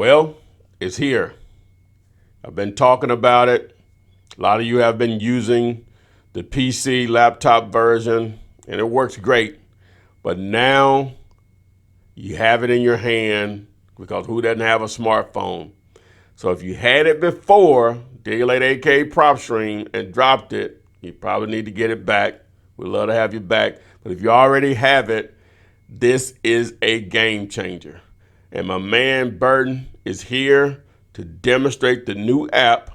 Well, it's here. I've been talking about it. A lot of you have been using the PC laptop version, and it works great. But now you have it in your hand because who doesn't have a smartphone? So if you had it before, Dealulator, aka Propstream, and dropped it, you probably need to get it back. We'd love to have you back. But if you already have it, this is a game changer. And my man Burton is here to demonstrate the new app.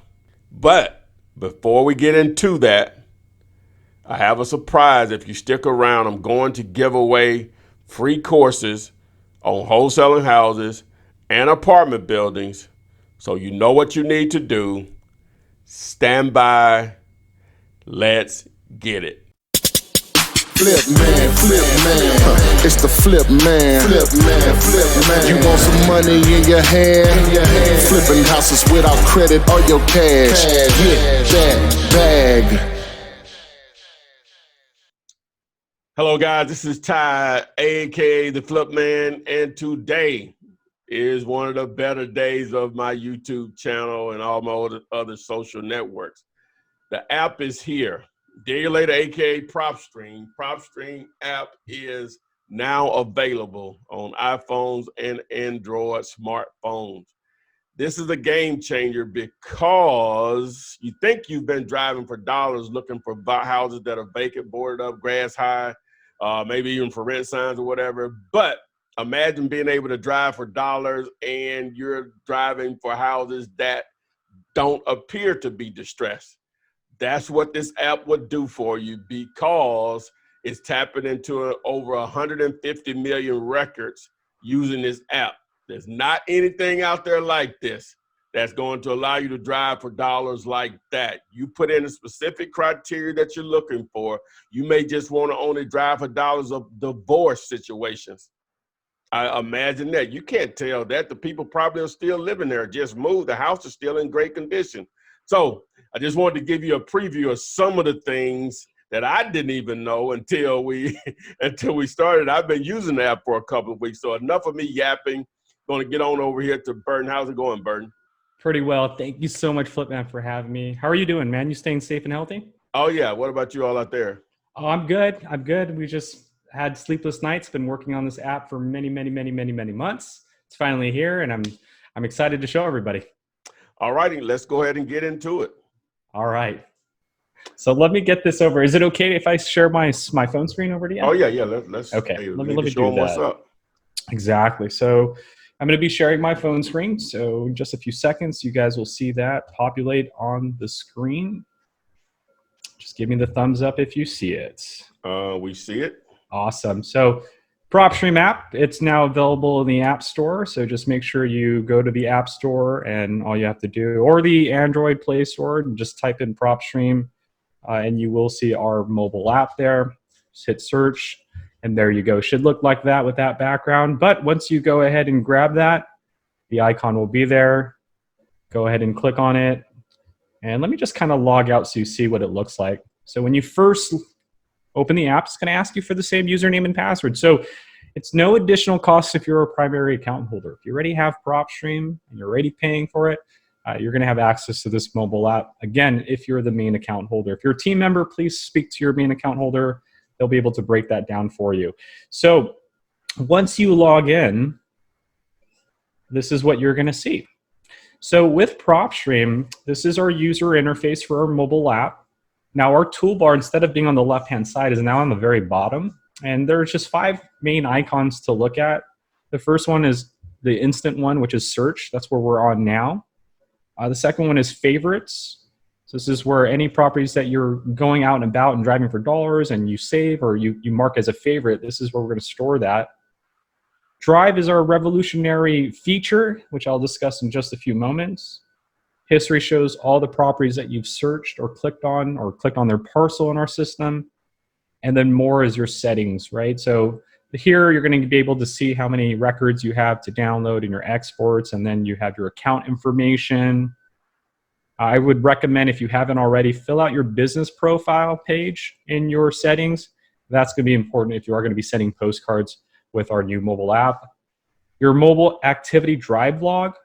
But before we get into that, I have a surprise. If you stick around, I'm going to give away free courses on wholesaling houses and apartment buildings. So you know what you need to do. Stand by. Let's get it. Flip man, it's the flip man. Flip man. You want some money in your hand? Flipping houses without credit or your cash. Get that bag. Hello guys, this is Ty, aka the Flip Man, and today is one of the better days of my YouTube channel and all my other social networks. The app is here. Dealulator, aka Propstream. Propstream app is now available on iPhones and Android smartphones. This is a game changer because you think you've been driving for dollars looking for houses that are vacant, boarded up, grass high, maybe even for rent signs or whatever. But imagine being able to drive for dollars and you're driving for houses that don't appear to be distressed. That's what this app would do for you because it's tapping into over 150 million records using this app. There's not anything out there like this that's going to allow you to drive for dollars like that. You put in a specific criteria that you're looking for. You may just want to only drive for dollars of divorce situations. I imagine that. You can't tell that. The people probably are still living there, just moved. The house is still in great condition. So I just wanted to give you a preview of some of the things that I didn't even know until we started. I've been using the app for a couple of weeks. So enough of me yapping. Going to get on over here to Burton. How's it going, Burton? Pretty well. Thank you so much, Flipman, for having me. How are you doing, man? You staying safe and healthy? Oh, yeah. What about you all out there? Oh, I'm good. I'm good. We just had sleepless nights. Been working on this app for many months. It's finally here, and I'm excited to show everybody. All righty. Let's go ahead and get into it. All right. So let me get this over. Is it okay if I share my phone screen over to you? Oh, yeah. Let's okay. Hey, let me do that. What's up. Exactly. So I'm going to be sharing my phone screen. So in just a few seconds, you guys will see that populate on the screen. Just give me the thumbs up if you see it. We see it. Awesome. So Propstream app, it's now available in the App Store. So just make sure you go to the App Store and all you have to do, or the Android Play Store, and just type in Propstream and you will see our mobile app there. Just hit search. And there you go. Should look like that with that background. But once you go ahead and grab that, the icon will be there. Go ahead and click on it. And let me just kind of log out so you see what it looks like. So when you first open the app, it's going to ask you for the same username and password. So it's no additional cost if you're a primary account holder. If you already have Propstream and you're already paying for it, you're going to have access to this mobile app. Again, if you're the main account holder. If you're a team member, please speak to your main account holder. They'll be able to break that down for you. So once you log in, this is what you're going to see. So with Propstream, this is our user interface for our mobile app. Now our toolbar, instead of being on the left-hand side, is now on the very bottom. And there's just 5 main icons to look at. The first one is the instant one, which is search. That's where we're on now. The second one is favorites. So this is where any properties that you're going out and about and driving for dollars and you save or you mark as a favorite, this is where we're going to store that. Drive is our revolutionary feature, which I'll discuss in just a few moments. History shows all the properties that you've searched or clicked on their parcel in our system. And then more is your settings, right? So here you're going to be able to see how many records you have to download in your exports, and then you have your account information. I would recommend, if you haven't already, fill out your business profile page in your settings. That's going to be important if you are going to be sending postcards with our new mobile app. Your mobile activity drive log.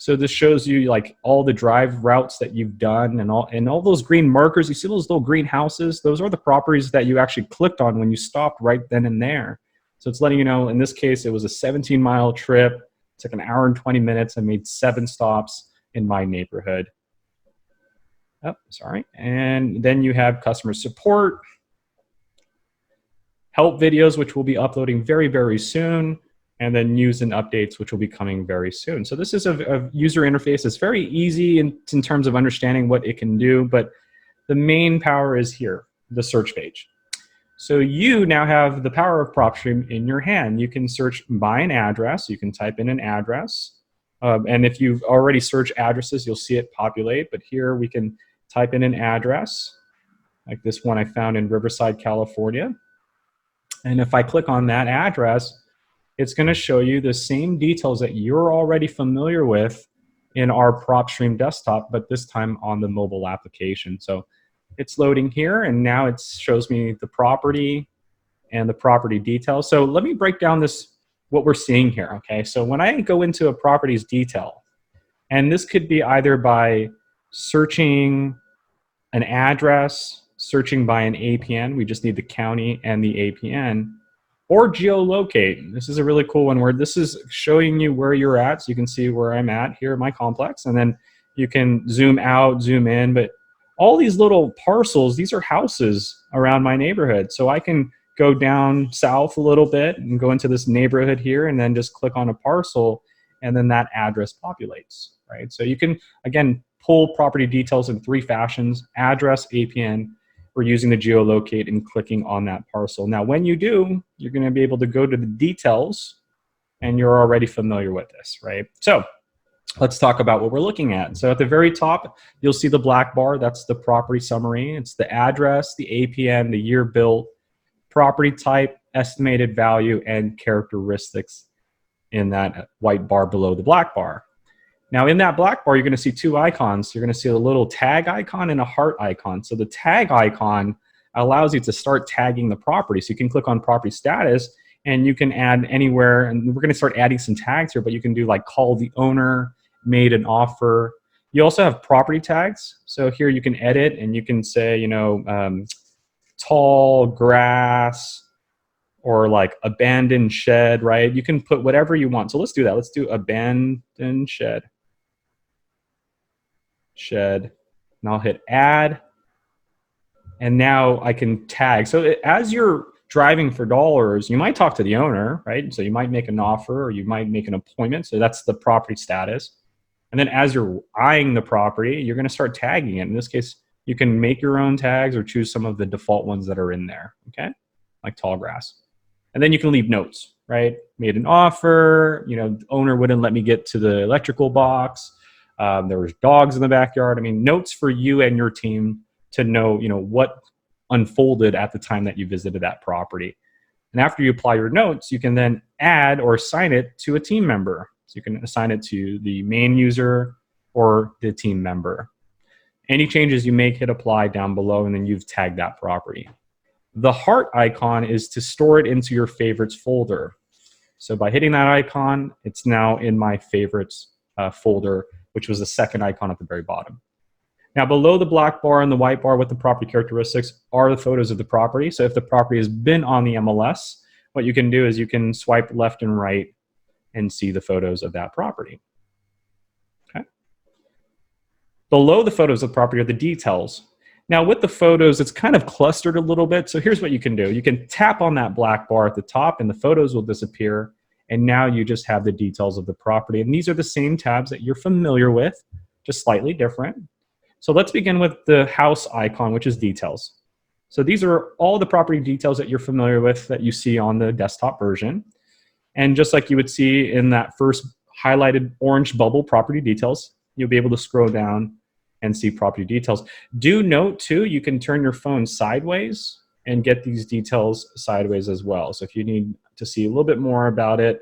So this shows you like all the drive routes that you've done, and all those green markers. You see those little green houses? Those are the properties that you actually clicked on when you stopped right then and there. So it's letting you know, in this case, it was a 17-mile trip. It took an hour and 20 minutes. I made 7 stops in my neighborhood. Oh, sorry. And then you have customer support, help videos, which we'll be uploading very, very soon, and then news and updates, which will be coming very soon. So this is a user interface. It's very easy in terms of understanding what it can do, but the main power is here, the search page. So you now have the power of Propstream in your hand. You can search by an address. You can type in an address. And if you've already searched addresses, you'll see it populate. But here we can type in an address, like this one I found in Riverside, California. And if I click on that address, it's going to show you the same details that you're already familiar with in our Propstream desktop, but this time on the mobile application. So it's loading here, and now it shows me the property and the property details. So let me break down what we're seeing here, okay? So when I go into a property's detail, and this could be either by searching an address, searching by an APN, we just need the county and the APN, or geolocate. This is a really cool one where this is showing you where you're at, so you can see where I'm at here at my complex, and then you can zoom out, zoom in, but all these little parcels, these are houses around my neighborhood. So I can go down south a little bit and go into this neighborhood here and then just click on a parcel, and then that address populates, right? So you can, again, pull property details in 3 fashions: address, APN, or using the geolocate and clicking on that parcel. Now, when you do, you're gonna be able to go to the details, and you're already familiar with this, right? So let's talk about what we're looking at. So at the very top, you'll see the black bar. That's the property summary. It's the address, the APN, the year built, property type, estimated value, and characteristics in that white bar below the black bar. Now in that black bar, you're gonna see 2 icons. You're gonna see a little tag icon and a heart icon. So the tag icon allows you to start tagging the property. So you can click on property status, and you can add anywhere, and we're gonna start adding some tags here, but you can do like call the owner, made an offer. You also have property tags. So here you can edit, and you can say, you know, tall grass, or like abandoned shed, right? You can put whatever you want. So let's do that. Let's do abandoned shed. And I'll hit add. And now I can tag. So as you're driving for dollars, you might talk to the owner, right? So you might make an offer, or you might make an appointment. So that's the property status. And then as you're eyeing the property, you're going to start tagging it. In this case, you can make your own tags or choose some of the default ones that are in there, okay? Like tall grass. And then you can leave notes, right? Made an offer, you know, the owner wouldn't let me get to the electrical box. There was dogs in the backyard. I mean, notes for you and your team to know, you know, what unfolded at the time that you visited that property. And after you apply your notes, you can then add or assign it to a team member. So you can assign it to the main user or the team member. Any changes you make, hit apply down below, and then you've tagged that property. The heart icon is to store it into your favorites folder. So by hitting that icon, it's now in my favorites folder, which was the second icon at the very bottom. Now below the black bar and the white bar with the property characteristics are the photos of the property. So if the property has been on the MLS, what you can do is you can swipe left and right and see the photos of that property. Okay. Below the photos of the property are the details. Now with the photos, it's kind of clustered a little bit. So here's what you can do. You can tap on that black bar at the top, and the photos will disappear. And now you just have the details of the property. And these are the same tabs that you're familiar with, just slightly different. So let's begin with the house icon, which is details. So these are all the property details that you're familiar with that you see on the desktop version. And just like you would see in that first highlighted orange bubble, property details, you'll be able to scroll down and see property details. Do note too, you can turn your phone sideways and get these details sideways as well. So if you need to see a little bit more about it,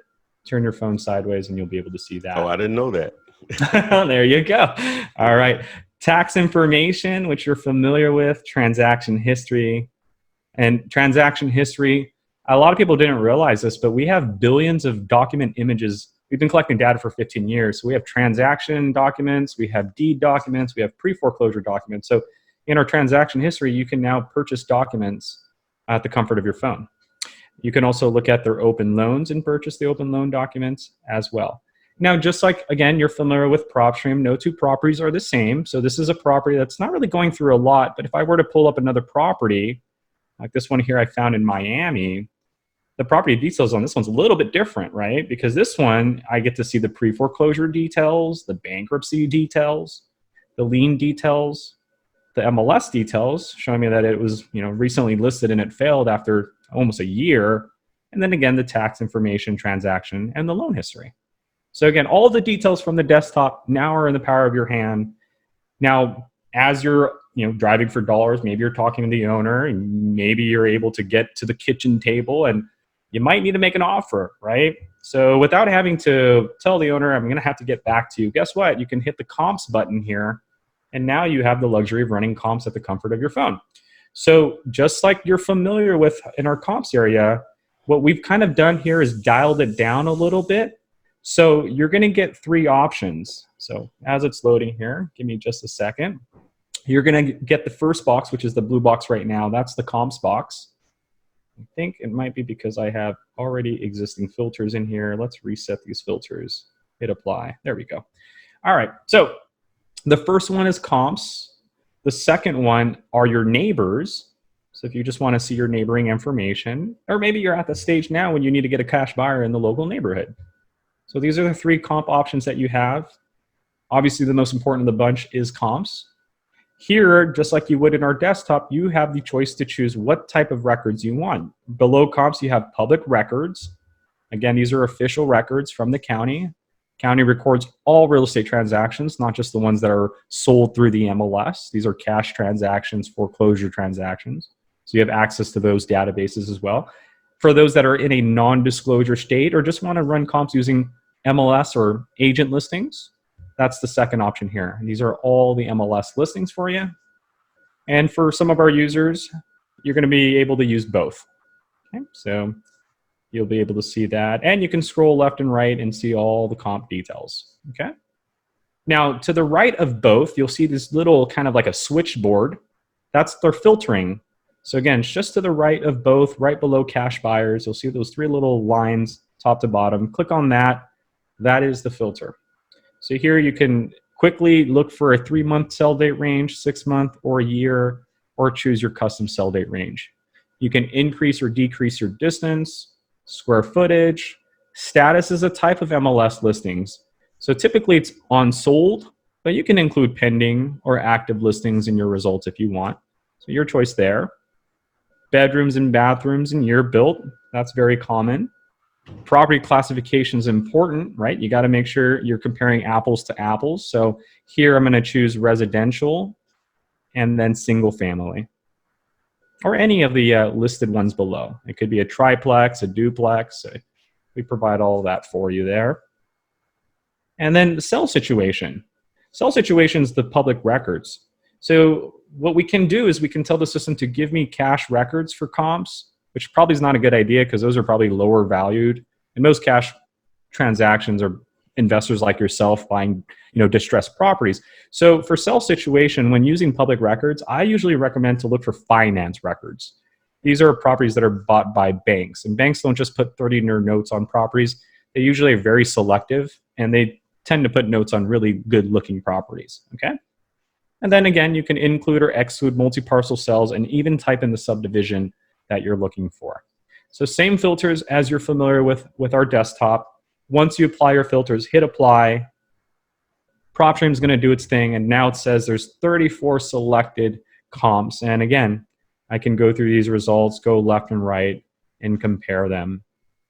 turn your phone sideways and you'll be able to see that. Oh, I didn't know that. There you go. All right. Tax information, which you're familiar with, transaction history. And transaction history, a lot of people didn't realize this, but we have billions of document images we've been collecting data for 15 years. So we have transaction documents, we have deed documents, we have pre-foreclosure documents. So in our transaction history, you can now purchase documents at the comfort of your phone. You can also look at their open loans and purchase the open loan documents as well. Now, just like, again, you're familiar with Propstream, no two properties are the same. So this is a property that's not really going through a lot, but if I were to pull up another property, like this one here I found in Miami, the property details on this one's a little bit different, right? Because this one, I get to see the pre-foreclosure details, the bankruptcy details, the lien details, the MLS details, showing me that it was, recently listed and it failed after almost a year. And then again, the tax information, transaction, and the loan history. So again, all the details from the desktop now are in the power of your hand. Now, as you're driving for dollars, maybe you're talking to the owner, and maybe you're able to get to the kitchen table, and you might need to make an offer, right? So without having to tell the owner, I'm going to have to get back to you, guess what? You can hit the comps button here, and now you have the luxury of running comps at the comfort of your phone. So just like you're familiar with in our comps area, what we've kind of done here is dialed it down a little bit. So you're going to get 3 options. So as it's loading here, give me just a second. You're going to get the first box, which is the blue box right now. That's the comps box. I think it might be because I have already existing filters in here. Let's reset these filters. Hit apply. There we go. All right. So the first one is comps. The second one are your neighbors. So if you just want to see your neighboring information, or maybe you're at the stage now when you need to get a cash buyer in the local neighborhood. So these are the 3 comp options that you have. Obviously, the most important of the bunch is comps. Here, just like you would in our desktop, you have the choice to choose what type of records you want. Below comps, you have public records. Again, these are official records from the county. County records all real estate transactions, not just the ones that are sold through the MLS. These are cash transactions, foreclosure transactions. So you have access to those databases as well. For those that are in a non-disclosure state or just want to run comps using MLS or agent listings, that's the second option here. These are all the MLS listings for you. And for some of our users, you're going to be able to use both. Okay, so you'll be able to see that. And you can scroll left and right and see all the comp details. Okay. Now, to the right of both, you'll see this little kind of like a switchboard. That's their filtering. So again, it's just to the right of both, right below cash buyers. You'll see those 3 little lines, top to bottom. Click on that. That is the filter. So here you can quickly look for a 3-month sell date range, 6-month, or a year, or choose your custom sell date range. You can increase or decrease your distance, square footage. Status is a type of MLS listings. So typically it's on sold, but you can include pending or active listings in your results if you want. So your choice there. Bedrooms and bathrooms and year built, that's very common. Property classification is important, right? You got to make sure you're comparing apples to apples. So here I'm going to choose residential and then single family, or any of the listed ones below. It could be a triplex, a duplex. We provide all of that for you there. And then the sell situation. Sell situation is the public records. So what we can do is we can tell the system to give me cash records for comps, which probably is not a good idea because those are probably lower valued. And most cash transactions are investors like yourself buying, distressed properties. So for sell situation, when using public records, I usually recommend to look for finance records. These are properties that are bought by banks, and banks don't just put 30-year notes on properties. They usually are very selective, and they tend to put notes on really good-looking properties. Okay. And then again, you can include or exclude multi-parcel cells and even type in the subdivision that you're looking for. So same filters as you're familiar with our desktop. Once you apply your filters, hit apply. Propstream is going to do its thing, and now it says there's 34 selected comps. And again, I can go through these results, go left and right, and compare them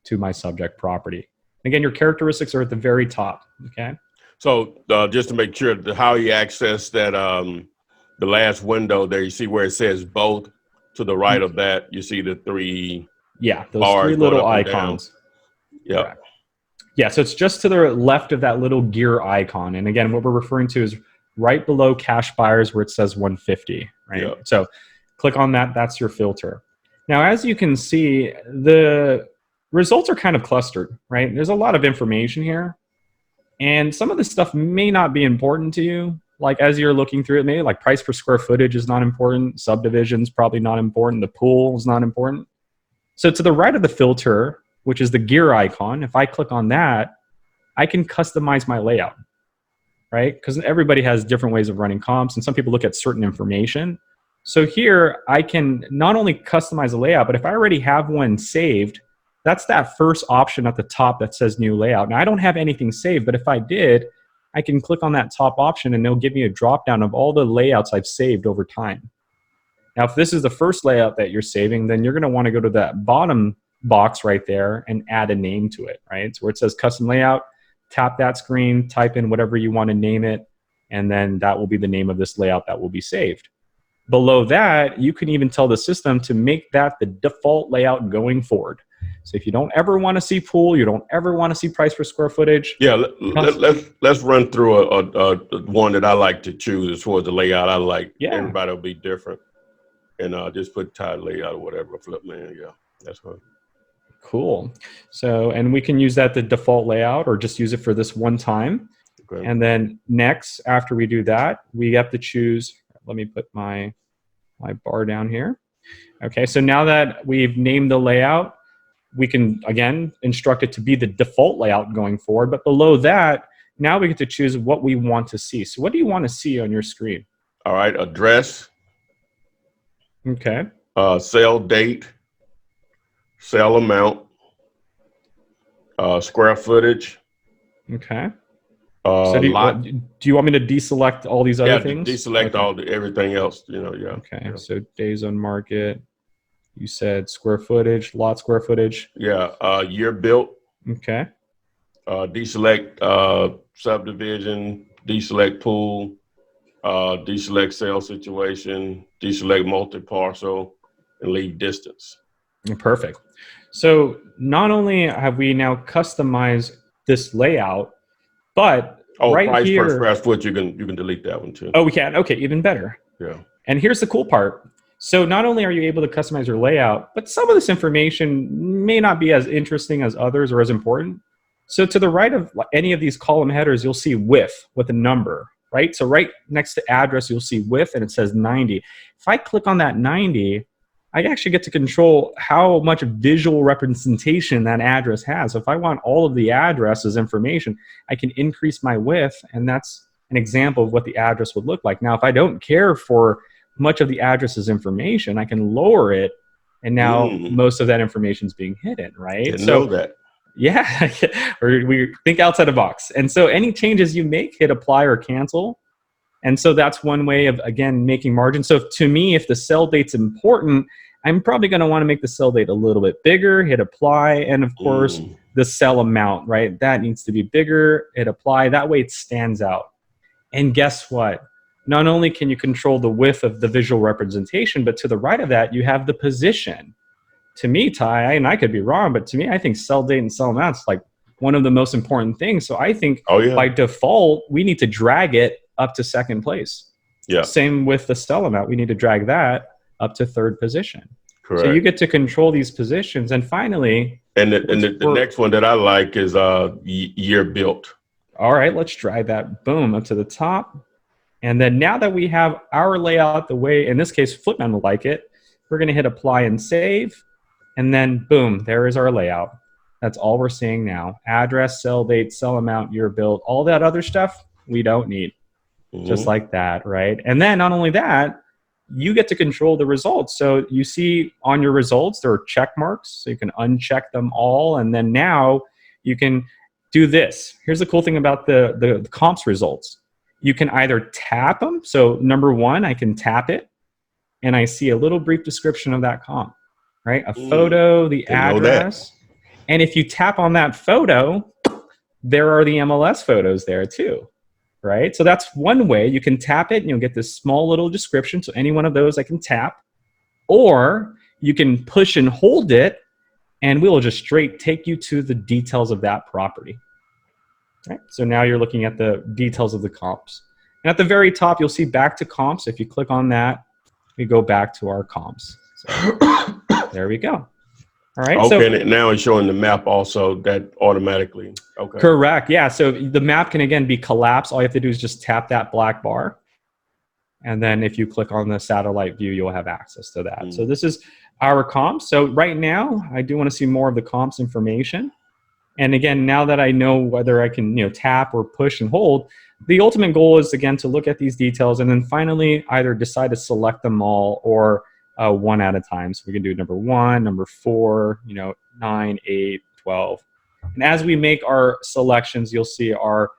to my subject property. Again, your characteristics are at the very top. Okay. So just to make sure how you access that, the last window there, you see where it says both. To the right of that, you see the 3 those 3 little icons. Yeah. Yeah, so it's just to the left of that little gear icon. And again, what we're referring to is right below cash buyers where it says 150, right? Yep. So click on that, that's your filter. Now, as you can see, the results are kind of clustered, right? There's a lot of information here. And some of this stuff may not be important to you. Like as you're looking through it, maybe like price per square footage is not important. Subdivision's probably not important. The pool is not important. So to the right of the filter, which is the gear icon, if I click on that, I can customize my layout, right? Because everybody has different ways of running comps, and some people look at certain information. So here, I can not only customize the layout, but if I already have one saved, that's that first option at the top that says new layout. Now, I don't have anything saved, but if I did, I can click on that top option and it'll give me a drop down of all the layouts I've saved over time. Now, if this is the first layout that you're saving, then you're going to want to go to that bottom box right there and add a name to it, right? So where it says custom layout, tap that screen, type in whatever you want to name it, and then that will be the name of this layout that will be saved. Below that, you can even tell the system to make that the default layout going forward. So if you don't ever want to see pool, you don't ever want to see price per square footage. Yeah, let's run through a one that I like to choose as far as the layout I like. Yeah. Everybody will be different. And just put tide layout or whatever, flip man. Yeah, that's fine. Cool. So, and we can use that the default layout or just use it for this one time. Okay. And then next, after we do that, we have to choose, let me put my bar down here. Okay, so now that we've named the layout, we can, again, instruct it to be the default layout going forward. But below that, now we get to choose what we want to see. So what do you want to see on your screen? All right, address. Okay. Sale date, sale amount, square footage. Okay. So do you want me to deselect all these other things? Deselect everything else, yeah. Okay, yeah. So days on market, you said square footage, lot square footage. Yeah, year built. Okay. Deselect subdivision, deselect pool, deselect sale situation, deselect multi-parcel, and leave distance. Perfect. So not only have we now customized this layout, but right price here, per square foot, you can delete that one too. Oh, we can? Okay, even better. Yeah. And here's the cool part. So not only are you able to customize your layout, but some of this information may not be as interesting as others or as important. So to the right of any of these column headers, you'll see width with a number, right? So right next to address, you'll see width and it says 90. If I click on that 90, I actually get to control how much visual representation that address has. So if I want all of the address's information, I can increase my width, and that's an example of what the address would look like. Now, if I don't care for much of the address's information, I can lower it, and now most of that information is being hidden, right? Didn't know that. Yeah, or we think outside the box. And so any changes you make, hit apply or cancel. And so that's one way of, again, making margin. So to me, if the sell date's important, I'm probably going to want to make the sell date a little bit bigger, hit apply, and of course, the sell amount, right? That needs to be bigger, hit apply. That way it stands out. And guess what? Not only can you control the width of the visual representation, but to the right of that, you have the position. To me, Ty, and I could be wrong, but to me, I think sell date and sell amount's like one of the most important things. So I think by default, we need to drag it up to second place. Yeah. Same with the sell amount. We need to drag that up to third position. Correct. So you get to control these positions. And finally, the next one that I like is year built. All right, let's drag that boom up to the top. And then now that we have our layout the way, in this case, Flipman will like it, we're going to hit apply and save. And then boom, there is our layout. That's all we're seeing now. Address, sell date, sell amount, year built, all that other stuff we don't need. Just like that, right? And then not only that, you get to control the results. So you see on your results, there are check marks. So you can uncheck them all. And then now you can do this. Here's the cool thing about the comps results. You can either tap them. So number one, I can tap it. And I see a little brief description of that comp, right? A photo, the address. And if you tap on that photo, there are the MLS photos there too. Right? So that's one way. You can tap it and you'll get this small little description. So any one of those I can tap. Or you can push and hold it and we will just straight take you to the details of that property. Right? So now you're looking at the details of the comps. And at the very top, you'll see back to comps. If you click on that, we go back to our comps. So there we go. All right. Okay, So and now it's showing the map also that automatically. Okay. correct. Yeah. So the map can again be collapsed. All you have to do is just tap that black bar. And then if you click on the satellite view, you'll have access to that. So this is our comps. So right now, I do want to see more of the comps information. And again, now that I know whether I can, tap or push and hold, the ultimate goal is again to look at these details and then finally either decide to select them all or one at a time. So we can do number 1, number 4, 9, 8, 12. And as we make our selections, you'll see our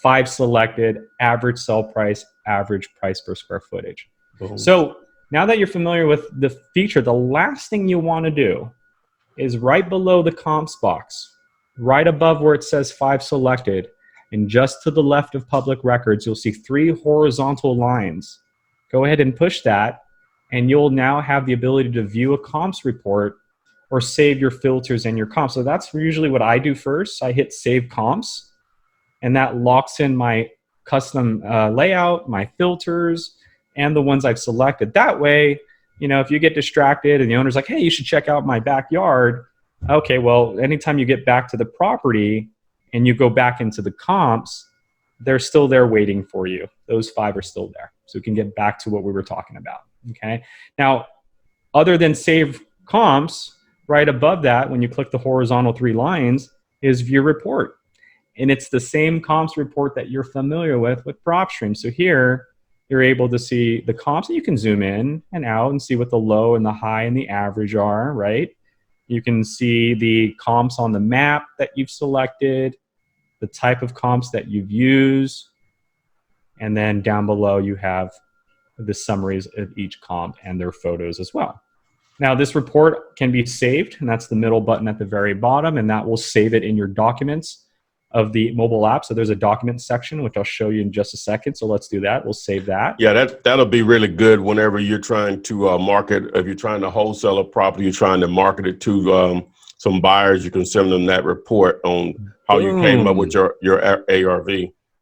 5 selected, average sell price, average price per square footage. Boom. So now that you're familiar with the feature, the last thing you want to do is right below the comps box, right above where it says 5 selected, and just to the left of public records, you'll see 3 horizontal lines. Go ahead and push that, and you'll now have the ability to view a comps report or save your filters and your comps. So that's usually what I do first. I hit save comps, and that locks in my custom layout, my filters, and the ones I've selected. That way, if you get distracted and the owner's like, hey, you should check out my backyard. Okay, well, anytime you get back to the property and you go back into the comps, they're still there waiting for you. Those 5 are still there. So we can get back to what we were talking about, okay? Now, other than save comps, right above that, when you click the horizontal 3 lines, is view report. And it's the same comps report that you're familiar with Propstream. So here, you're able to see the comps, and you can zoom in and out and see what the low and the high and the average are, right? You can see the comps on the map that you've selected, the type of comps that you've used, and then down below you have the summaries of each comp and their photos as well. Now this report can be saved, and that's the middle button at the very bottom, and that will save it in your documents of the mobile app. So there's a document section, which I'll show you in just a second. So let's do that. We'll save that. Yeah, that'll be really good whenever you're trying to market. If you're trying to wholesale a property, you're trying to market it to some buyers, you can send them that report on how you came up with your ARV.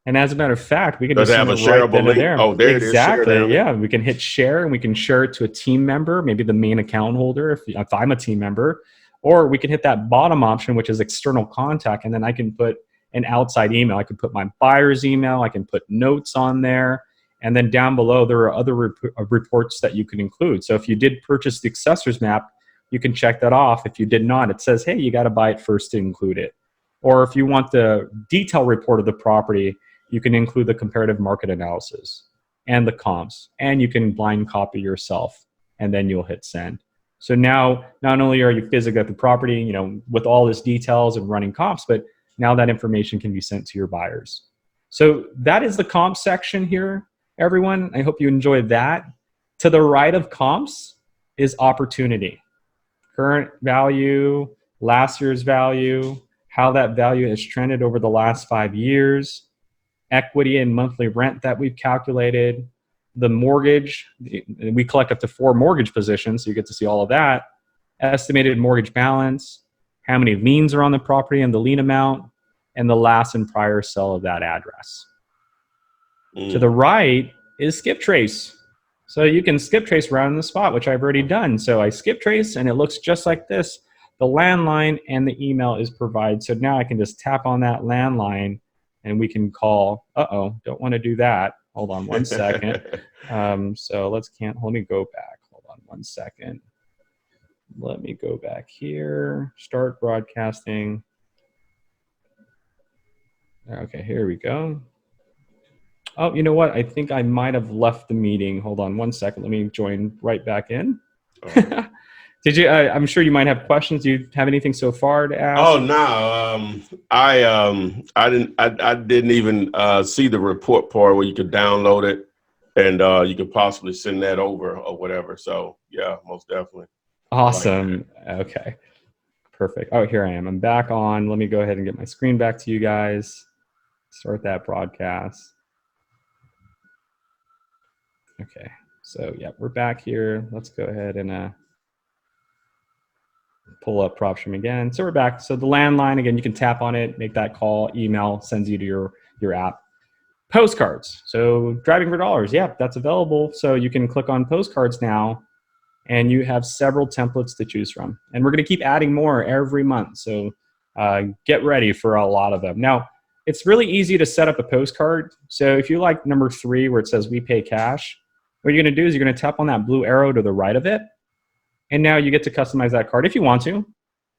And as a matter of fact, we can Does just it have send a it right shareable then link? and there. Oh, there exactly. it is. Yeah, we can hit share, and we can share it to a team member, maybe the main account holder if I'm a team member, or we can hit that bottom option, which is external contact, and then I can put an outside email. I can put my buyer's email. I can put notes on there. And then down below, there are other reports that you can include. So if you did purchase the accessories map, you can check that off. If you did not, it says, hey, you got to buy it first to include it. Or if you want the detail report of the property, you can include the comparative market analysis and the comps. And you can blind copy yourself, and then you'll hit send. So now, not only are you physically at the property, with all this details and running comps, but now that information can be sent to your buyers. So that is the comp section here, everyone. I hope you enjoyed that. To the right of comps is opportunity. Current value, last year's value, how that value has trended over the last 5 years, equity and monthly rent that we've calculated, the mortgage. We collect up to 4 mortgage positions, so you get to see all of that. Estimated mortgage balance, how many liens are on the property and the lien amount, and the last and prior sale of that address. To the right is skip trace. So you can skip trace right on the spot, which I've already done. So I skip trace, and it looks just like this. The landline and the email is provided. So now I can just tap on that landline, and we can call. Don't want to do that. Hold on one second. So let me go back. Hold on one second. Let me go back here. Start broadcasting. Okay, here we go. Oh, you know what? I think I might have left the meeting. Hold on one second. Let me join right back in. Oh. Did you? I'm sure you might have questions. Do you have anything so far to ask? Oh no, I didn't even see the report part where you could download it and you could possibly send that over or whatever. So yeah, most definitely. Awesome. Okay, perfect. Oh, here I am. I'm back on. Let me go ahead and get my screen back to you guys. Start that broadcast. Okay, so yeah, we're back here. Let's go ahead and pull up Propstream again. So we're back. So the landline, again, you can tap on it, make that call, email, sends you to your app. Postcards. So driving for dollars, yeah, that's available. So you can click on postcards now, and you have several templates to choose from. And we're going to keep adding more every month. So get ready for a lot of them. Now, it's really easy to set up a postcard. So if you like number 3 where it says we pay cash, what you're going to do is you're going to tap on that blue arrow to the right of it. And now you get to customize that card if you want to.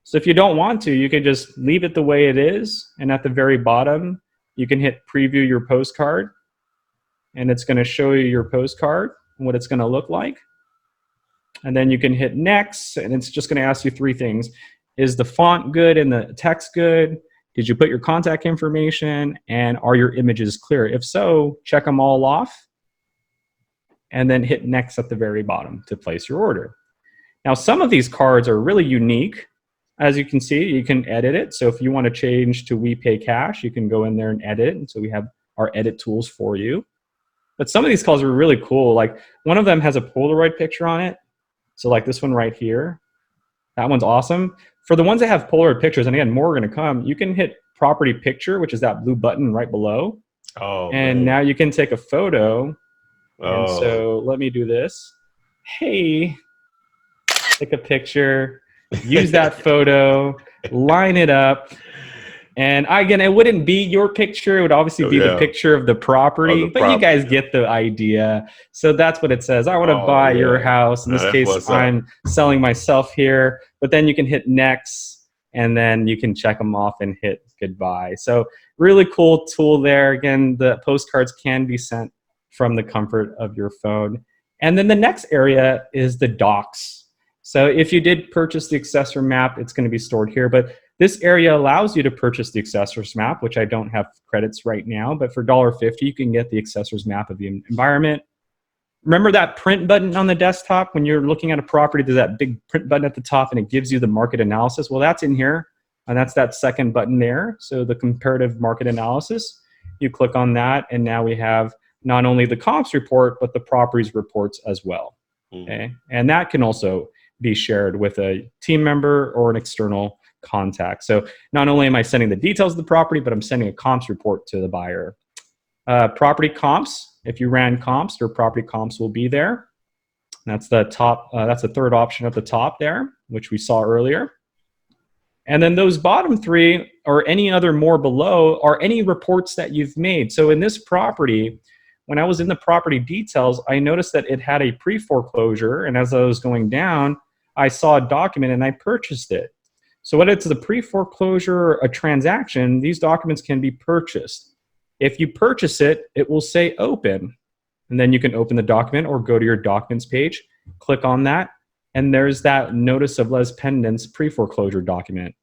So if you don't want to, you can just leave it the way it is. And at the very bottom, you can hit preview your postcard. And it's going to show you your postcard, what it's going to look like. And then you can hit next, and it's just going to ask you 3 things. Is the font good and the text good? Did you put your contact information? And are your images clear? If so, check them all off. And then hit next at the very bottom to place your order. Now, some of these cards are really unique. As you can see, you can edit it. So if you want to change to we pay cash, you can go in there and edit it. And so we have our edit tools for you. But some of these cards are really cool. Like one of them has a Polaroid picture on it. So like this one right here, that one's awesome. For the ones that have Polaroid pictures, and again, more are going to come, you can hit property picture, which is that blue button right below. Oh, and man. now you can take a photo. Oh. And so let me do this. Hey, take a picture, use that photo, line it up. And again, it wouldn't be your picture. It would obviously be the picture of the property, but you guys get the idea. So that's what it says. I want to buy your house. In this case, I'm selling myself here. But then you can hit next, and then you can check them off and hit goodbye. So really cool tool there. Again, the postcards can be sent from the comfort of your phone. And then the next area is the docs. So if you did purchase the accessor map, it's going to be stored here. But this area allows you to purchase the accessors map, which I don't have credits right now, but for $1.50, you can get the accessors map of the environment. Remember that print button on the desktop? When you're looking at a property, there's that big print button at the top and it gives you the market analysis. Well, that's in here, and that's that second button there. So the comparative market analysis, you click on that, and now we have not only the comps report, but the properties reports as well. Okay, and that can also be shared with a team member or an external contact. So not only am I sending the details of the property, but I'm sending a comps report to the buyer. Property comps, if you ran comps, your property comps will be there. That's the top, that's the third option at the top there, which we saw earlier. And then those bottom 3 or any other more below are any reports that you've made. So in this property, when I was in the property details, I noticed that it had a pre-foreclosure, and as I was going down, I saw a document and I purchased it. So whether it's the pre-foreclosure or a transaction, these documents can be purchased. If you purchase it, it will say open. And then you can open the document or go to your documents page, click on that, and there's that notice of les pendants pre-foreclosure document.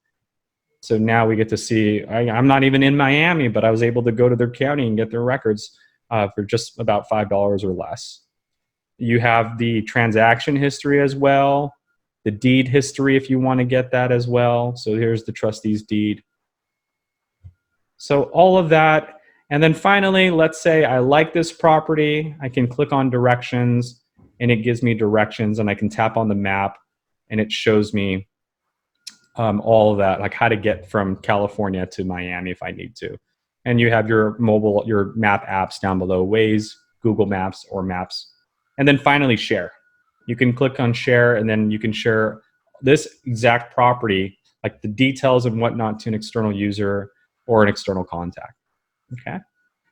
So now we get to see, I'm not even in Miami, but I was able to go to their county and get their records for just about $5 or less. You have the transaction history as well. The deed history, if you want to get that as well. So here's the trustee's deed. So all of that. And then finally, let's say I like this property. I can click on directions, and it gives me directions, and I can tap on the map, and it shows me all of that, like how to get from California to Miami if I need to. And you have your mobile, your map apps down below, Waze, Google Maps, or Maps. And then finally, share. You can click on share, and then you can share this exact property, like the details and whatnot, to an external user or an external contact. Okay.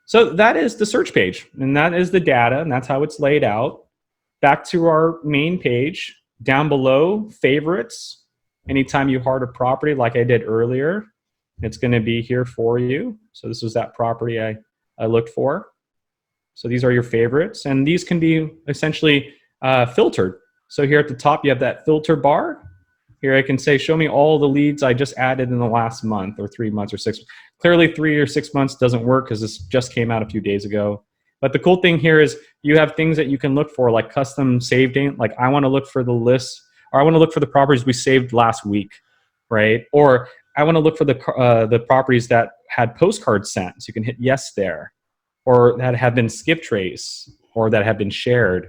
So that is the search page, and that is the data, and that's how it's laid out. Back to our main page, down below, favorites. Anytime you heart a property like I did earlier, it's going to be here for you. So this was that property I looked for. So these are your favorites, and these can be essentially filtered. So here at the top, you have that filter bar. Here I can say, show me all the leads I just added in the last month or 3 months or 6. Clearly 3 or 6 months doesn't work because this just came out a few days ago. But the cool thing here is you have things that you can look for, like custom save date. Like I want to look for the list, or I want to look for the properties we saved last week, right? Or I want to look for the properties that had postcards sent. So you can hit yes there, or that have been skip trace, or that have been shared.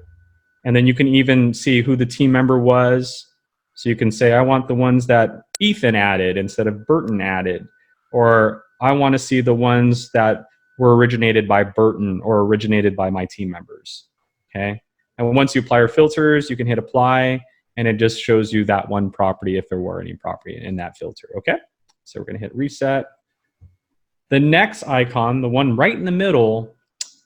And then you can even see who the team member was. So you can say, I want the ones that Ethan added instead of Burton added. Or I want to see the ones that were originated by Burton or originated by my team members. Okay. And once you apply your filters, you can hit apply. and it just shows you that one property if there were any property in that filter. Okay, so we're going to hit reset. The next icon, the one right in the middle,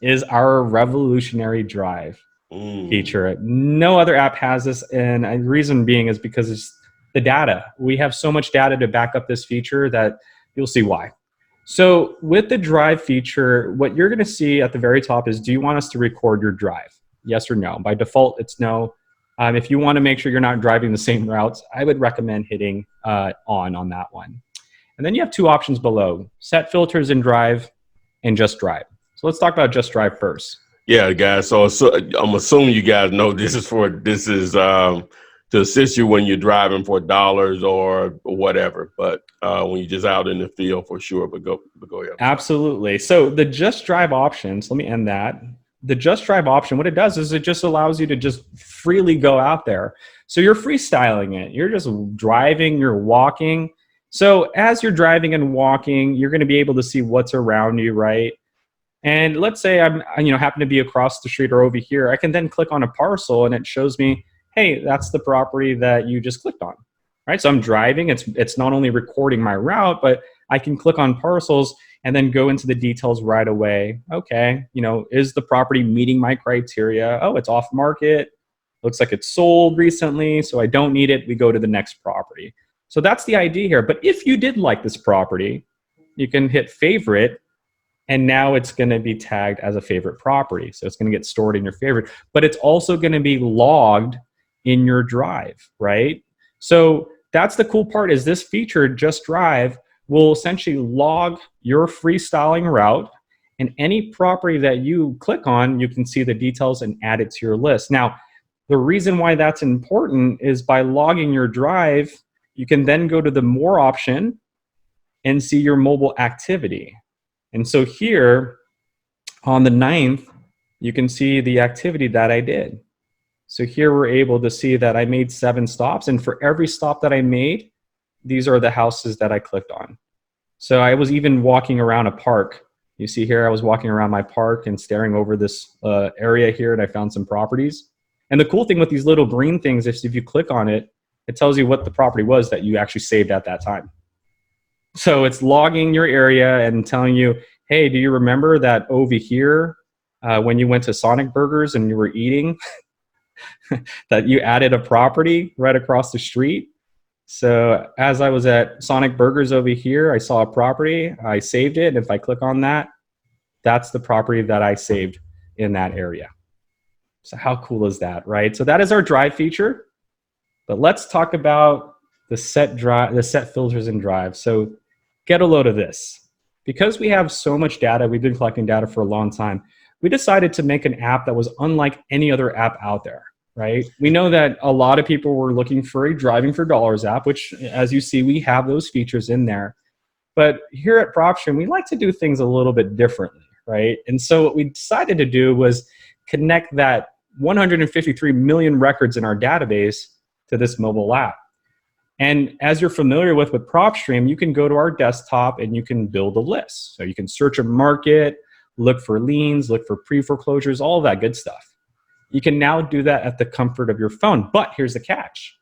is our revolutionary drive feature. No other app has this, and the reason being is because it's the data. We have so much data to back up this feature that you'll see why. So with the drive feature, what you're going to see at the very top is, do you want us to record your drive? Yes or no? By default, it's no. If you want to make sure you're not driving the same routes, I would recommend hitting on that one. And then you have two options below: set filters in drive and just drive. So let's talk about just drive first. Yeah, guys. So I'm assuming you guys know this is to assist you when you're driving for dollars or whatever. But when you're just out in the field, for sure. But go ahead. Absolutely. So the just drive options. Let me end that. The just drive option, what it does is it just allows you to just freely go out there. So you're freestyling it. You're just driving. You're walking. So as you're driving and walking, you're going to be able to see what's around you, right? And let's say I'm happen to be across the street or over here. I can then click on a parcel and it shows me, hey, that's the property that you just clicked on, right? So I'm driving. It's not only recording my route, but I can click on parcels and then go into the details right away. Okay, is the property meeting my criteria? Oh, it's off market. Looks like it's sold recently, so I don't need it. We go to the next property. So that's the idea here. But if you did like this property, you can hit favorite, and now it's going to be tagged as a favorite property. So it's going to get stored in your favorite, but it's also going to be logged in your drive, right? So that's the cool part, is this feature, Just Drive, will essentially log your freestyling route, and any property that you click on, you can see the details and add it to your list. Now, the reason why that's important is by logging your drive, you can then go to the More option and see your mobile activity. And so here on the 9th, you can see the activity that I did. So here we're able to see that I made 7 stops, and for every stop that I made, these are the houses that I clicked on. So I was even walking around a park. You see here, I was walking around my park and staring over this area here, and I found some properties. And the cool thing with these little green things is if you click on it, it tells you what the property was that you actually saved at that time. So it's logging your area and telling you, hey, do you remember that over here when you went to Sonic Burgers and you were eating, that you added a property right across the street? So as I was at Sonic Burgers over here, I saw a property, I saved it, and if I click on that, that's the property that I saved in that area. So how cool is that, right? So that is our drive feature. But let's talk about the set filters in drive. So get a load of this. Because we have so much data, we've been collecting data for a long time, we decided to make an app that was unlike any other app out there, right? We know that a lot of people were looking for a driving for dollars app, which, as you see, we have those features in there. But here at Propstream, we like to do things a little bit differently, right? And so what we decided to do was connect that 153 million records in our database to this mobile app. And as you're familiar with Propstream, you can go to our desktop and you can build a list. So you can search a market, look for liens, look for pre-foreclosures, all of that good stuff. You can now do that at the comfort of your phone. But here's the catch.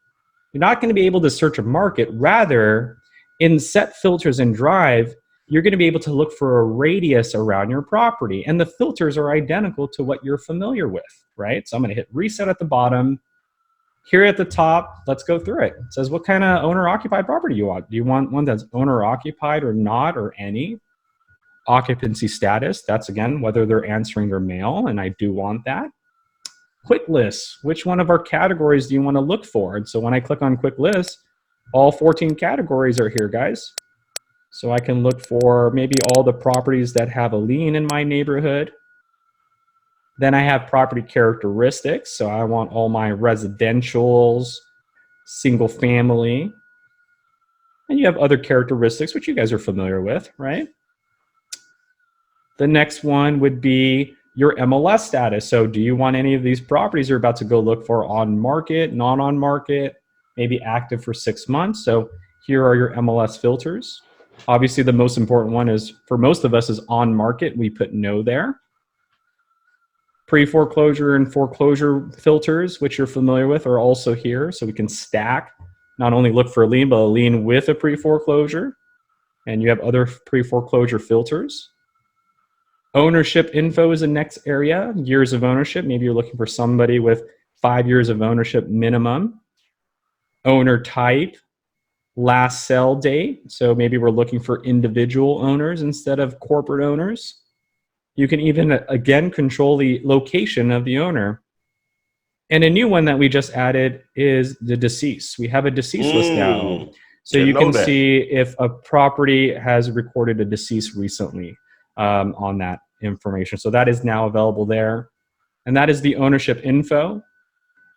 You're not going to be able to search a market. Rather, in set filters in Drive, you're going to be able to look for a radius around your property. And the filters are identical to what you're familiar with, right? So I'm going to hit reset at the bottom. Here at the top, let's go through it. It says, what kind of owner-occupied property do you want? Do you want one that's owner-occupied or not, or any? Occupancy status, that's again, whether they're answering their mail, and I do want that. Quick lists, which one of our categories do you want to look for? And so when I click on quick lists, all 14 categories are here, guys. So I can look for maybe all the properties that have a lien in my neighborhood. Then I have property characteristics. So I want all my residentials, single family. And you have other characteristics, which you guys are familiar with, right? The next one would be your MLS status. So do you want any of these properties you're about to go look for on market, not on market, maybe active for 6 months? So here are your MLS filters. Obviously, the most important one is, for most of us, is on market. We put no there. Pre-foreclosure and foreclosure filters, which you're familiar with, are also here. So we can stack, not only look for a lien, but a lien with a pre-foreclosure. And you have other pre-foreclosure filters. Ownership info is the next area. Years of ownership. Maybe you're looking for somebody with 5 years of ownership minimum. Owner type. Last sell date. So maybe we're looking for individual owners instead of corporate owners. You can even, again, control the location of the owner. And a new one that we just added is the deceased. We have a deceased list now. So you can see if a property has recorded a deceased recently on that information. So that is now available there. And that is the ownership info.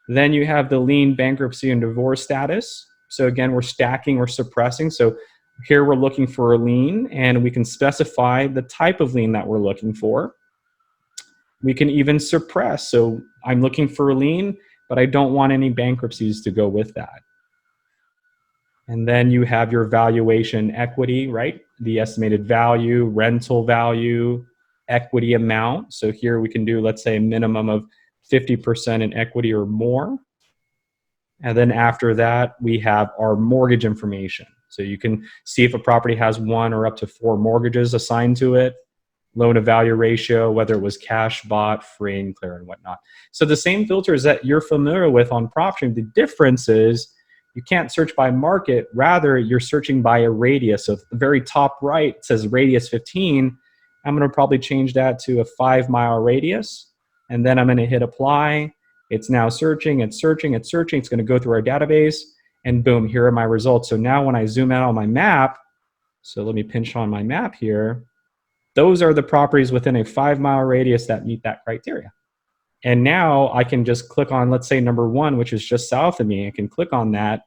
Then you have the lien, bankruptcy, and divorce status. So again, we're stacking or suppressing. So here we're looking for a lien, and we can specify the type of lien that we're looking for. We can even suppress. So I'm looking for a lien, but I don't want any bankruptcies to go with that. And then you have your valuation equity, right? The estimated value, rental value, equity amount. So here we can do, let's say, a minimum of 50% in equity or more. And then after that, we have our mortgage information. So you can see if a property has 1 or up to 4 mortgages assigned to it, loan to value ratio, whether it was cash bought, free and clear, and whatnot. So the same filters that you're familiar with on Propstream, the difference is you can't search by market. Rather, you're searching by a radius. So the very top right, it says radius 15. I'm going to probably change that to a 5-mile radius. And then I'm going to hit apply. It's now searching, it's searching, it's searching. It's going to go through our database, and boom, here are my results. So now when I zoom out on my map, so let me pinch on my map here, those are the properties within a 5-mile radius that meet that criteria. And now I can just click on, let's say, number 1, which is just south of me. I can click on that,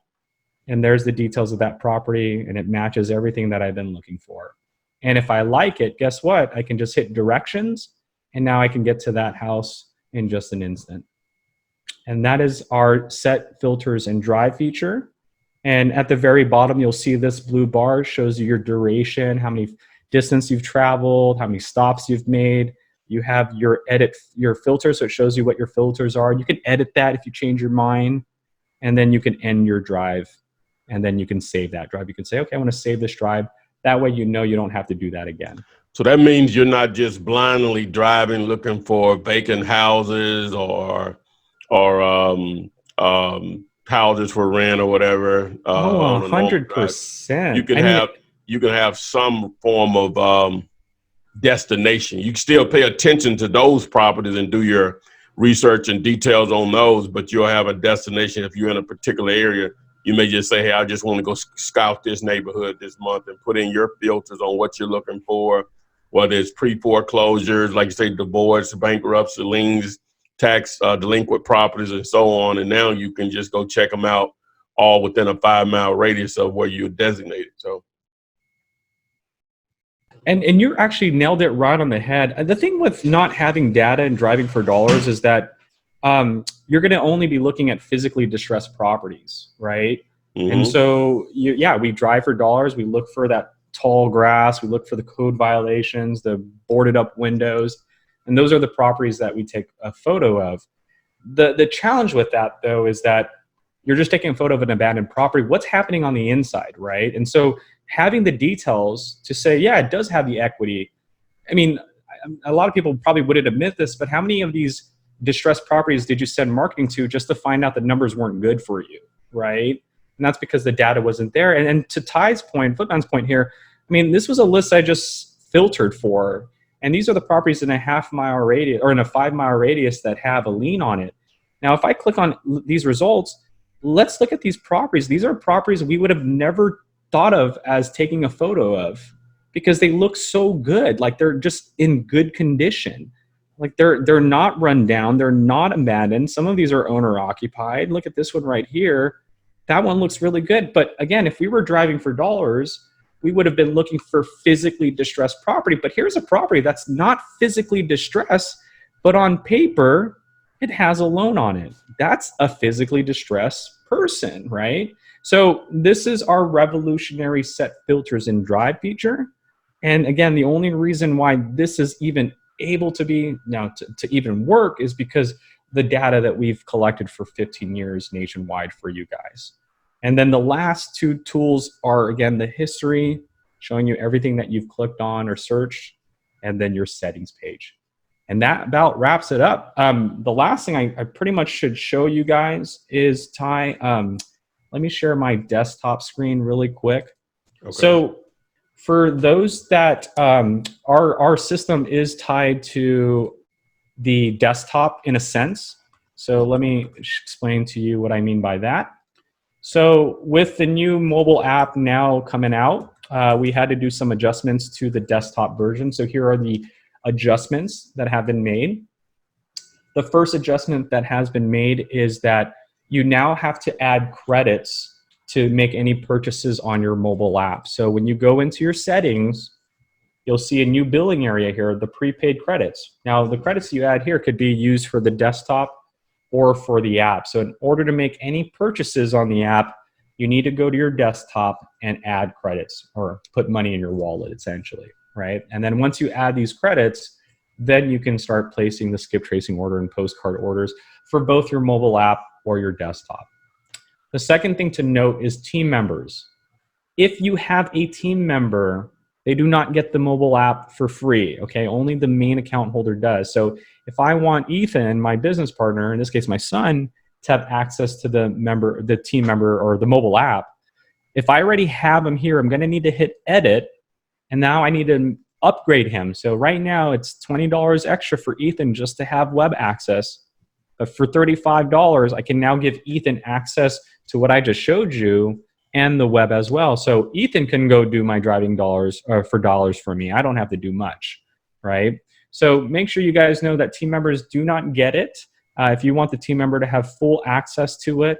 and there's the details of that property, and it matches everything that I've been looking for. And if I like it, guess what? I can just hit directions, and now I can get to that house in just an instant. And that is our set filters and drive feature. And at the very bottom, you'll see this blue bar shows you your duration, how many distance you've traveled, how many stops you've made. You have your filter, so it shows you what your filters are. You can edit that if you change your mind, and then you can end your drive, and then you can save that drive. You can say, okay, I want to save this drive. That way, you know you don't have to do that again. So that means you're not just blindly driving looking for vacant houses or houses for rent or whatever. 100%. You can have some form of destination. You can still pay attention to those properties and do your research and details on those, but you'll have a destination. If you're in a particular area, you may just say, hey, I just want to go scout this neighborhood this month, and put in your filters on what you're looking for, whether it's pre-foreclosures, like you say, divorce, bankruptcy, liens, tax delinquent properties, and so on. And now you can just go check them out all within a 5-mile radius of where you're designated. So. And you actually nailed it right on the head. The thing with not having data and driving for dollars is that you're going to only be looking at physically distressed properties, right? Mm-hmm. And so, we drive for dollars. We look for that tall grass. We look for the code violations, the boarded up windows. And those are the properties that we take a photo of. The challenge with that, though, is that you're just taking a photo of an abandoned property. What's happening on the inside, right? And so having the details to say, yeah, it does have the equity. I mean, a lot of people probably wouldn't admit this, but how many of these distressed properties did you send marketing to just to find out the numbers weren't good for you, right? And that's because the data wasn't there. And to Ty's point, Footman's point here, I mean, this was a list I just filtered for. And these are the properties in a 1/2-mile radius or in a 5-mile radius that have a lien on it. Now, if I click on these results, let's look at these properties. These are properties we would have never thought of as taking a photo of because they look so good. Like they're just in good condition. Like they're not run down. They're not abandoned. Some of these are owner occupied. Look at this one right here. That one looks really good. But again, if we were driving for dollars, we would have been looking for physically distressed property. But here's a property that's not physically distressed, but on paper, it has a loan on it. That's a physically distressed person, right? So this is our revolutionary set filters and drive feature. And again, the only reason why this is even able to be now to even work is because the data that we've collected for 15 years nationwide for you guys. And then the last two tools are, again, the history, showing you everything that you've clicked on or searched, and then your settings page. And that about wraps it up. The last thing I pretty much should show you guys is let me share my desktop screen really quick. Okay. So for those that our system is tied to the desktop in a sense. So let me explain to you what I mean by that. So with the new mobile app now coming out, we had to do some adjustments to the desktop version. So here are the adjustments that have been made. The first adjustment that has been made is that you now have to add credits to make any purchases on your mobile app. So when you go into your settings, you'll see a new billing area here, the prepaid credits. Now, the credits you add here could be used for the desktop or for the app. So in order to make any purchases on the app, you need to go to your desktop and add credits or put money in your wallet, essentially, right? And then once you add these credits, then you can start placing the skip tracing order and postcard orders for both your mobile app or your desktop. The second thing to note is team members. If you have a team member, they do not get the mobile app for free, okay? Only the main account holder does. So if I want Ethan, my business partner, in this case my son, to have access to the team member or the mobile app, if I already have him here, I'm gonna need to hit edit, and now I need to upgrade him. So right now it's $20 extra for Ethan just to have web access. But for $35, I can now give Ethan access to what I just showed you and the web as well. So Ethan can go do my driving dollars for me. I don't have to do much, right? So make sure you guys know that team members do not get it. If you want the team member to have full access to it,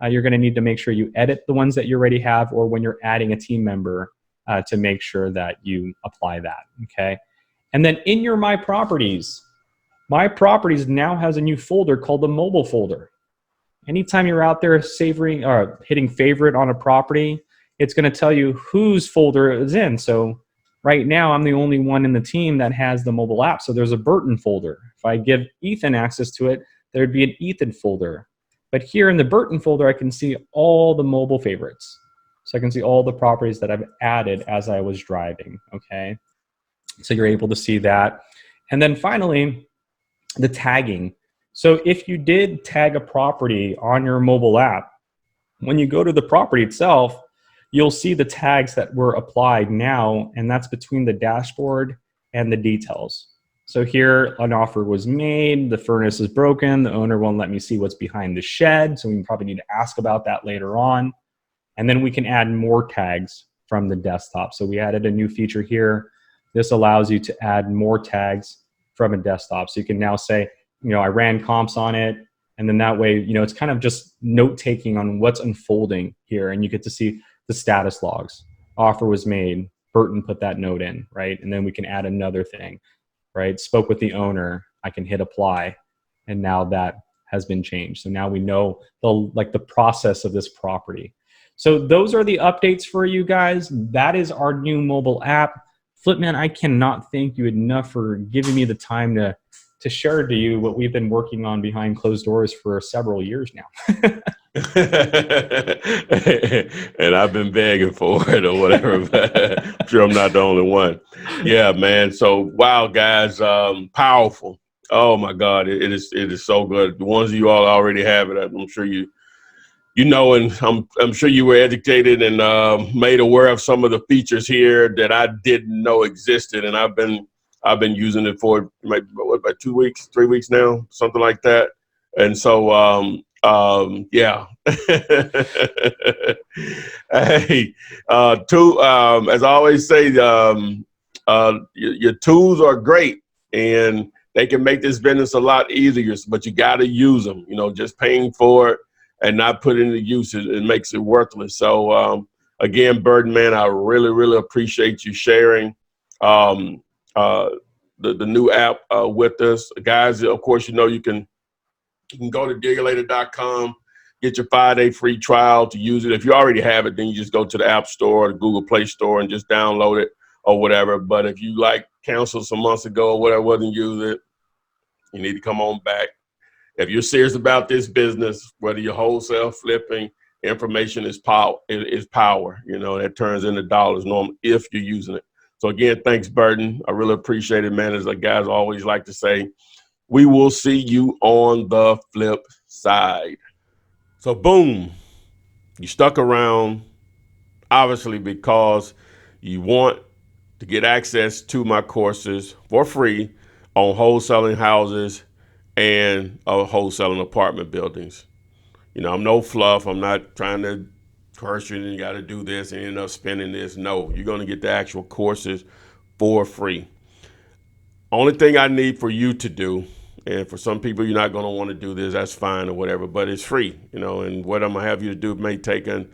you're gonna need to make sure you edit the ones that you already have, or when you're adding a team member to make sure that you apply that, okay? And then in your My Properties now has a new folder called the mobile folder. Anytime you're out there savoring or hitting favorite on a property, it's going to tell you whose folder is in. So right now, I'm the only one in the team that has the mobile app. So there's a Burton folder. If I give Ethan access to it, there'd be an Ethan folder. But here in the Burton folder, I can see all the mobile favorites. So I can see all the properties that I've added as I was driving, okay? So you're able to see that. And then finally, the tagging. So if you did tag a property on your mobile app, when you go to the property itself, you'll see the tags that were applied now, and that's between the dashboard and the details. So here, an offer was made, the furnace is broken, the owner won't let me see what's behind the shed, so we probably need to ask about that later on. And then we can add more tags from the desktop. So we added a new feature here. This allows you to add more tags from a desktop. So you can now say, you know, I ran comps on it, and then that way, you know, it's kind of just note-taking on what's unfolding here, and you get to see the status logs. Offer was made, Burton put that note in, right? And then we can add another thing, right? Spoke with the owner, I can hit apply, and now that has been changed. So now we know the process of this property. So those are the updates for you guys. That is our new mobile app. Flipman, I cannot thank you enough for giving me the time to share to you what we've been working on behind closed doors for several years now. And I've been begging for it or whatever, but I'm sure I'm not the only one. Yeah, man. So, wow, guys, powerful. Oh my God, it is so good. The ones you all already have it, I'm sure you know, and I'm sure you were educated and made aware of some of the features here that I didn't know existed, and I've been using it for about 2 weeks, 3 weeks now, something like that. And so, yeah. Hey, as I always say, your tools are great, and they can make this business a lot easier, but you got to use them. You know, just paying for it and not putting it to use, it makes it worthless. So, again, Burton, man, I really, really appreciate you sharing the new app with us. Guys, of course, you know, you can go to Dealulator.com, get your 5-day free trial to use it. If you already have it, then you just go to the App Store or the Google Play Store and just download it. or whatever. But if you like canceled some months ago or whatever, wasn't use it, you need to come on back. If you're serious about this business, whether you're wholesale, flipping, information is power. It is power. You know, that turns into dollars normal if you're using it. So again, thanks, Burton. I really appreciate it, man. As the guys always like to say, we will see you on the flip side. So boom, you stuck around, obviously because you want to get access to my courses for free on wholesaling houses and wholesaling apartment buildings. You know, I'm no fluff. I'm not trying to curse you and you got to do this and end up spending this. No, you're going to get the actual courses for free. Only thing I need for you to do, and for some people you're not going to want to do this, that's fine or whatever, but it's free, you know, and what I'm going to have you to do may take an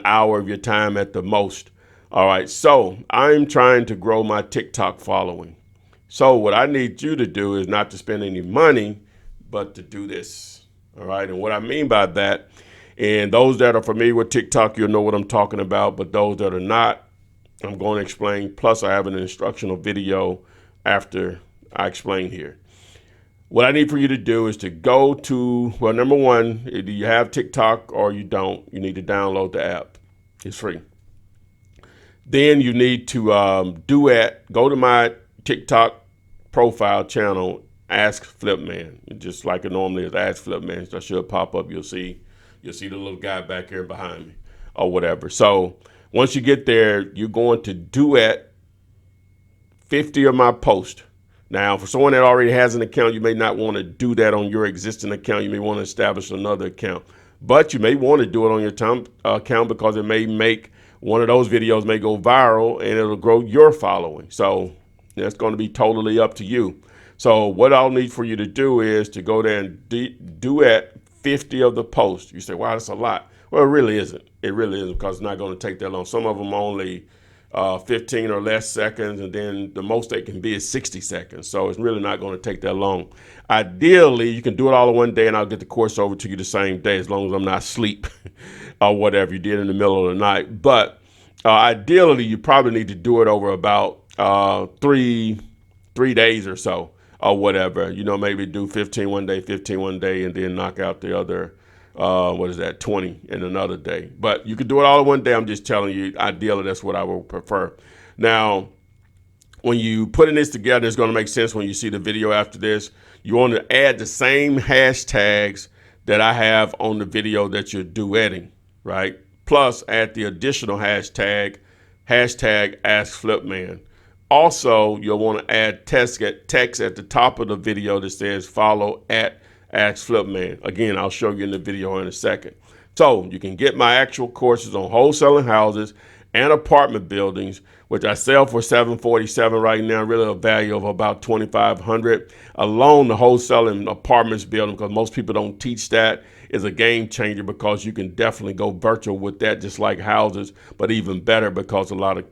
hour of your time at the most. All right, so I'm trying to grow my TikTok following. So what I need you to do is not to spend any money, but to do this. All right, and what I mean by that, and those that are familiar with TikTok, you'll know what I'm talking about, but those that are not, I'm going to explain. Plus, I have an instructional video after I explain here. What I need for you to do is to go to, well, number one, either you have TikTok or you don't, you need to download the app. It's free. Then you need to go to my TikTok profile channel, Ask Flipman. Just like it normally is, Ask Flipman. That should pop up. You'll see the little guy back here behind me or whatever. So once you get there, you're going to duet 50 of my posts. Now, for someone that already has an account, you may not want to do that on your existing account. You may want to establish another account, but you may want to do it on your account because it may make one of those videos may go viral and it'll grow your following. So that's going to be totally up to you. So what I'll need for you to do is to go there and duet 50 of the posts. You say, wow, that's a lot. Well, it really isn't. It really isn't, because it's not going to take that long. Some of them only 15 or less seconds, and then the most they can be is 60 seconds. So it's really not going to take that long. Ideally, you can do it all in one day, and I'll get the course over to you the same day, as long as I'm not asleep or whatever you did in the middle of the night. But ideally, you probably need to do it over about 3 days or so, or whatever. You know, maybe do 15 one day, 15 one day, and then knock out the other 20 in another day. But you could do it all in one day. I'm just telling you, ideally, that's what I would prefer. Now, when you putting this together, it's going to make sense when you see the video after this. You want to add the same hashtags that I have on the video that you're duetting, right? Plus, add the additional hashtag Ask Flipman. Also, you'll want to add text at the top of the video that says follow at Ask Flipman. Again, I'll show you in the video in a second. So you can get my actual courses on wholesaling houses and apartment buildings, which I sell for $747 right now, really a value of about $2,500. Alone, the wholesaling apartments building, because most people don't teach that, is a game changer, because you can definitely go virtual with that, just like houses, but even better because a lot of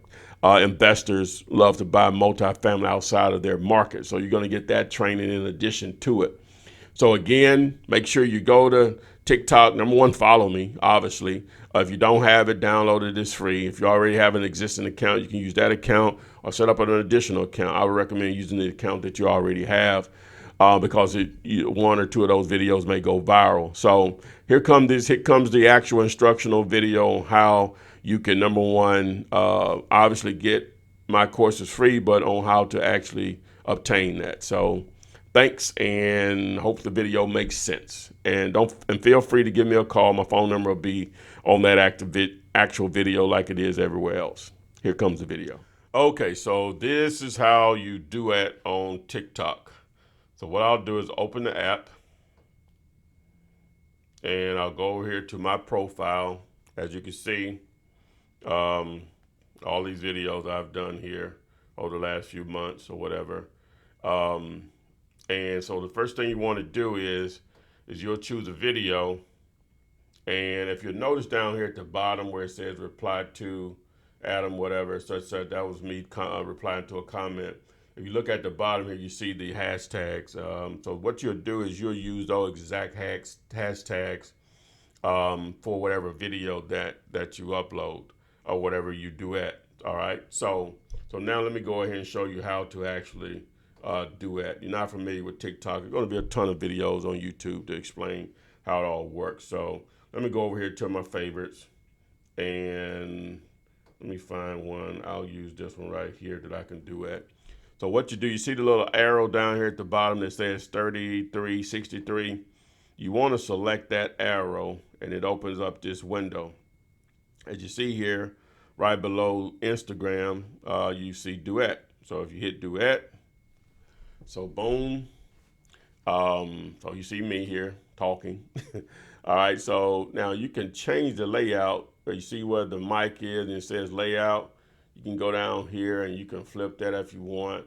investors love to buy multifamily outside of their market. So you're going to get that training in addition to it. So again, make sure you go to TikTok. Number one, follow me, obviously. If you don't have it, download it. It's free. If you already have an existing account, you can use that account or set up an additional account. I would recommend using the account that you already have, because one or two of those videos may go viral. So here comes the actual instructional video on how you can, number one, obviously get my courses free, but on how to actually obtain that. So thanks, and hope the video makes sense. And feel free to give me a call. My phone number will be on that actual video like it is everywhere else. Here comes the video. Okay, so this is how you duet on TikTok. So what I'll do is open the app, and I'll go over here to my profile. As you can see, all these videos I've done here over the last few months or whatever. And so the first thing you want to do is you'll choose a video. And if you notice down here at the bottom where it says reply to Adam, whatever, such that was me replying to a comment. If you look at the bottom here, you see the hashtags. So what you'll do is you'll use those exact hashtags for whatever video that you upload or whatever you duet. All right, so now let me go ahead and show you how to actually do that. You're not familiar with TikTok, there's going to be a ton of videos on YouTube to explain how it all works. So let me go over here to my favorites, and let me find one. I'll use this one right here that I can do at. So what you do, you see the little arrow down here at the bottom that says 3363. You want to select that arrow, and it opens up this window. As you see here, right below Instagram, you see duet. So if you hit duet, so boom. So you see me here talking. All right, so now you can change the layout. You see where the mic is and it says layout. You can go down here and you can flip that if you want.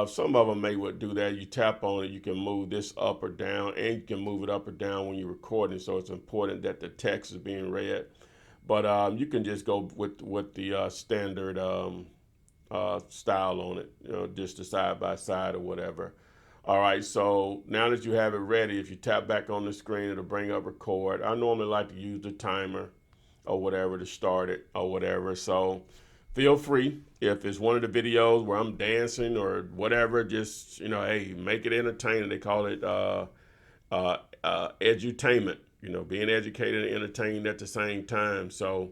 Some of them may do that. You tap on it, you can move this up or down, and you can move it up or down when you're recording. So it's important that the text is being read. But you can just go with the standard style on it, you know, just the side by side or whatever. All right, so now that you have it ready, if you tap back on the screen, it'll bring up record. I normally like to use the timer or whatever to start it or whatever. So feel free, if it's one of the videos where I'm dancing or whatever, just, you know, hey, make it entertaining. They call it edutainment, you know, being educated and entertained at the same time. So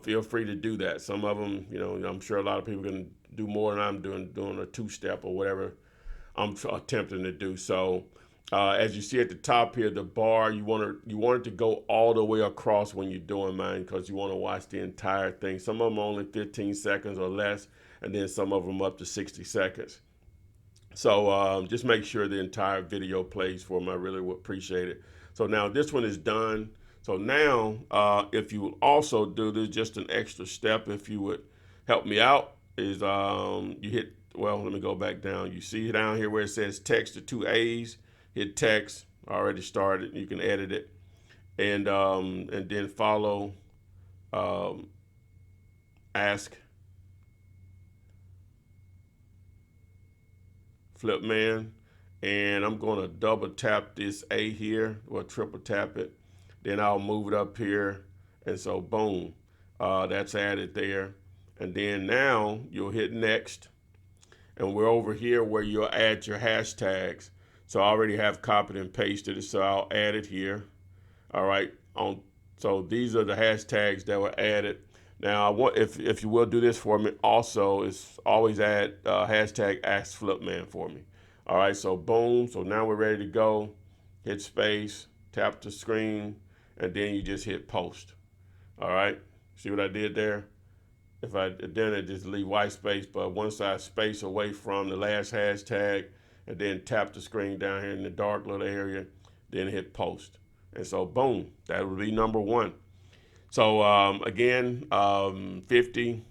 feel free to do that. Some of them, you know, I'm sure a lot of people can do more than I'm doing a two-step or whatever I'm attempting to do. So as you see at the top here, the bar, you want it to go all the way across when you're doing mine, because you want to watch the entire thing. Some of them are only 15 seconds or less, and then some of them up to 60 seconds. So just make sure the entire video plays for them. I really would appreciate it. So now this one is done. So now if you would also do this, just an extra step, if you would help me out, is you hit, well, let me go back down. You see down here where it says text, the 2 A's, hit text, already started. You can edit it, and then follow ask Flip Man, and I'm gonna double tap this A here, or triple tap it. Then I'll move it up here, and so boom, that's added there. And then now you'll hit next, and we're over here where you'll add your hashtags. So I already have copied and pasted it, so I'll add it here. All right, so these are the hashtags that were added. Now, if you will do this for me, also is always add hashtag Ask Flipman for me. All right, so boom, so now we're ready to go. Hit space, tap the screen, and then you just hit post. All right, see what I did there? Then it just leave white space, but once I space away from the last hashtag, and then tap the screen down here in the dark little area, then hit post. And so boom, that would be number 1. So again, 50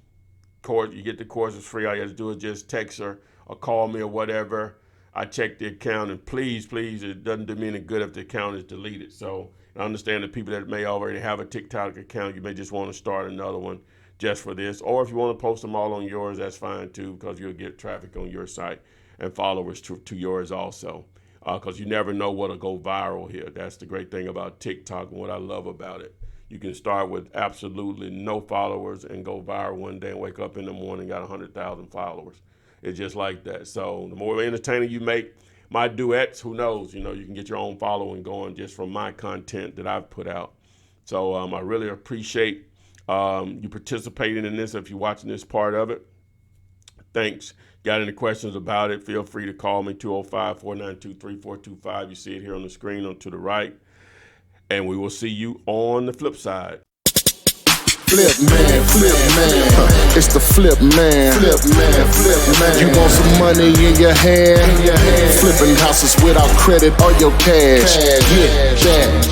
course, you get the courses free. All you have to do is just text her or call me or whatever. I check the account, and please, it doesn't do me any good if the account is deleted. So I understand the people that may already have a TikTok account, you may just want to start another one just for this. Or if you want to post them all on yours, that's fine too, because you'll get traffic on your site and followers to yours also, because you never know what'll go viral here. That's the great thing about TikTok and what I love about it. You can start with absolutely no followers and go viral one day and wake up in the morning got 100,000 followers. It's just like that. So the more entertaining you make my duets, who knows, you know, you can get your own following going just from my content that I've put out. So I really appreciate you participating in this. If you're watching this part of it, thanks. Got any questions about it, feel free to call me, 205-492-3425. You see it here on the screen on to the right. And we will see you on the flip side. Flip man, it's the flip man. You want some money in your hand? Flipping houses without credit or your cash. Get that